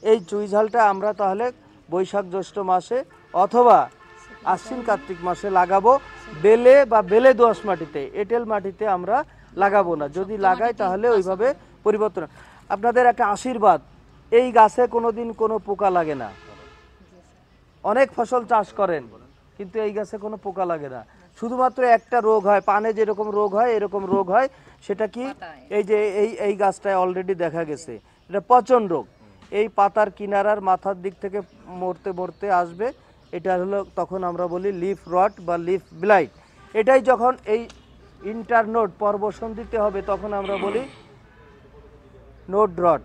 এই চুই ঝালটা আমরা তাহলে বৈশাখ জ্যৈষ্ঠ মাসে অথবা আশ্বিন কার্তিক মাসে লাগাবো, বেলে বা বেলে দোআঁশ মাটিতে, এঁটেল মাটিতে আমরা লাগাবো না। যদি লাগাই তাহলে ওইভাবে পরিবর্তন। আপনাদের একটা আশীর্বাদ, এই গাছে কোনোদিন কোনো পোকা লাগে না। অনেক ফসল চাষ করেন কিন্তু এই গাছে কোনো পোকা লাগে না, শুধুমাত্র একটা রোগ হয়, পানে যেরকম রোগ হয় এরকম রোগ হয়। সেটা কি? এই যে এই গাছটায় অলরেডি দেখা গেছে, এটা পচন রোগ। এই পাতার কিনারার মাথার দিক থেকে মরতে মরতে আসবে, এটা হলো তখন আমরা বলি লিফ রট বা লিফ ব্লাইট। এটাই যখন এই ইন্টারনোড পর্বসন্ধিতে হবে তখন আমরা বলি নোড রট।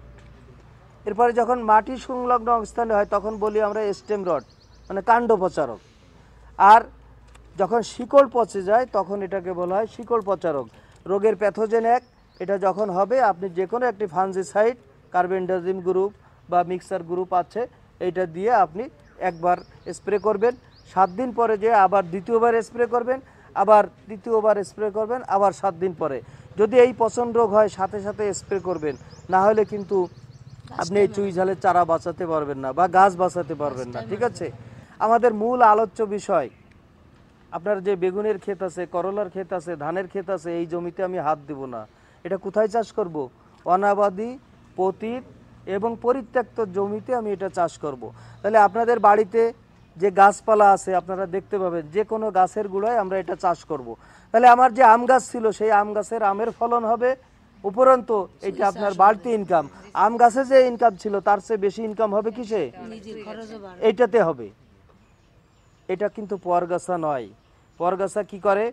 এরপরে যখন মাটি সংলগ্ন অবস্থানে হয় তখন বলি আমরা স্টেম রট, মানে কাণ্ড পচারক। আর যখন শিকড় পচে যায় তখন এটাকে বলা হয় শিকড় পচারক। রোগের প্যাথোজেন এক, এটা যখন হবে আপনি যে কোনো একটি ফাঞ্জিসাইড, কার্বেন্ডাজিম গ্রুপ বা মিক্সার গ্রুপ আছে, এইটা দিয়ে আপনি একবার স্প্রে করবেন, 7 দিন পরে যে আবার দ্বিতীয়বার স্প্রে করবেন, আবার তৃতীয়বার স্প্রে করবেন, আবার 7 দিন পরে। যদি এই পচন রোগ হয় সাথে সাথে স্প্রে করবেন, না হলে কিন্তু আপনি এই চুই ঝালের চারা বাঁচাতে পারবেন না বা গাছ বাঁচাতে পারবেন না। ঠিক আছে, আমাদের মূল আলোচ্য বিষয়, আপনার যে বেগুনের ক্ষেত আছে, করলার ক্ষেত আছে, ধানের ক্ষেত আছে, এই জমিতে আমি হাত দেব না। এটা কোথায় চাষ করব? অনাবাদি, পতিত এবং পরিত্যক্ত জমিতে আমি এটা চাষ করব। তাহলে আপনাদের বাড়িতে যে গাছপালা আছে আপনারা দেখতে পাবেন, যে কোনো গাছের গোড়ায় আমরা এটা চাষ করব। তাহলে আমার যে আম গাছ ছিল সেই আম গাছের আমের ফলন হবে, উপরন্তু এটা আপনার বাড়তি ইনকাম। আম গাছে যে ইনকাম ছিল তার চেয়ে বেশি ইনকাম হবে কিসে? এইটাতে হবে। এটা কিন্তু পরগাছা নয়। পরগাছা কি করে?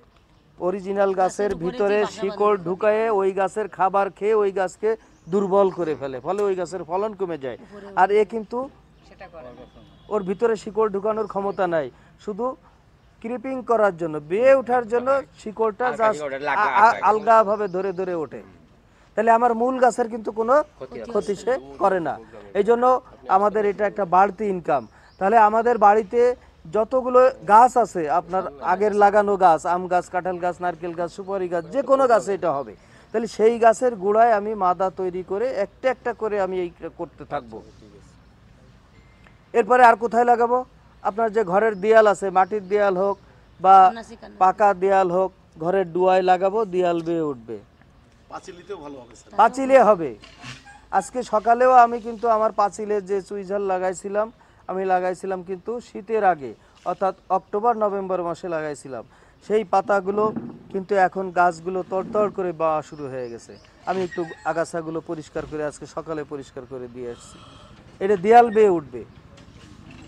অরিজিনাল গাছের ভিতরে শিকড় ঢুকায়ে ওই গাছের খাবার খেয়ে ওই গাছকে দুর্বল করে ফেলে, ফলে ওই গাছের ফলন কমে যায়। আর এ কিন্তু ওর ভিতরে শিকড় ঢুকানোর ক্ষমতা নাই, শুধু ক্রিপিং করার জন্য, বেয়ে ওঠার জন্য শিকড়টা আলগাভাবে ধরে ধরে ওঠে। তাহলে আমার মূল গাছের কিন্তু কোনো ক্ষতি সে করে না। এই জন্য আমাদের এটা একটা বাড়তি ইনকাম। তাহলে আমাদের বাড়িতে যতগুলো গাছ আছে, আপনার আগের লাগানো গাছ, আম গাছ, কাঁঠাল গাছ, নারকেল গাছ, সুপারি গাছ, যে কোনো গাছে এটা হবে। তাহলে সেই গাছের গোড়ায় আমি মাদা তৈরি করে একটা একটা করে আমি এই করতে থাকবো। এরপরে আর কোথায় লাগাবো? আপনার যে ঘরের দেয়াল আছে, মাটির দেয়াল হোক বা পাকা দেয়াল হোক, ঘরের ডুয়ায় লাগাবো, দেয়াল বেয়ে উঠবে, পাঁচিলে হবে। আজকে সকালেও আমি কিন্তু আমার পাঁচিলে যে চুই ঝাল লাগাইছিলাম, আমি লাগাইছিলাম কিন্তু শীতের আগে, অর্থাৎ অক্টোবর নভেম্বর মাসে লাগাইছিলাম। সেই পাতাগুলো কিন্তু এখন গাছগুলো তড়তড় করে বাওয়া শুরু হয়ে গেছে। আমি একটু আগাছাগুলো পরিষ্কার করে আজকে সকালে পরিষ্কার করে দিয়ে আসছি। এটা দেয়াল বেয়ে উঠবে।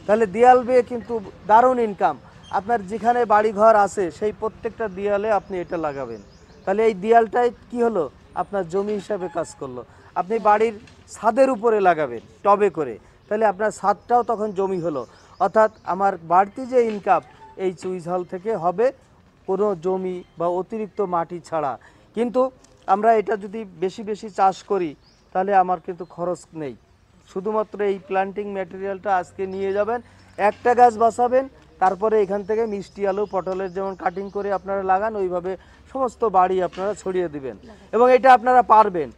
তাহলে দেয়াল বেয়ে কিন্তু দারুণ ইনকাম। আপনার যেখানে বাড়িঘর আছে সেই প্রত্যেকটা দেয়ালে আপনি এটা লাগাবেন। তাহলে এই দেয়ালটাই কি হলো? আপনার জমি হিসাবে কাজ করলো। আপনি বাড়ির ছাদের উপরে লাগাবেন টবে করে, তাহলে আপনার ছাদটাও তখন জমি হলো। অর্থাৎ আমার বাড়তি যে ইনকাম এই চুই ঝাল থেকে হবে, কোনো জমি বা অতিরিক্ত মাটি ছাড়া। কিন্তু আমরা এটা যদি বেশি বেশি চাষ করি তাহলে আমার কিন্তু খরচ নেই। শুধুমাত্র এই প্ল্যান্টিং ম্যাটেরিয়ালটা আজকে নিয়ে যাবেন, একটা গাছ বাঁচাবেন, তারপরে এখান থেকে মিষ্টি আলু, পটলের যেমন কাটিং করে আপনারা লাগান, ওইভাবে সমস্ত বাড়ি আপনারা ছড়িয়ে দিবেন এবং এটা আপনারা পারবেন।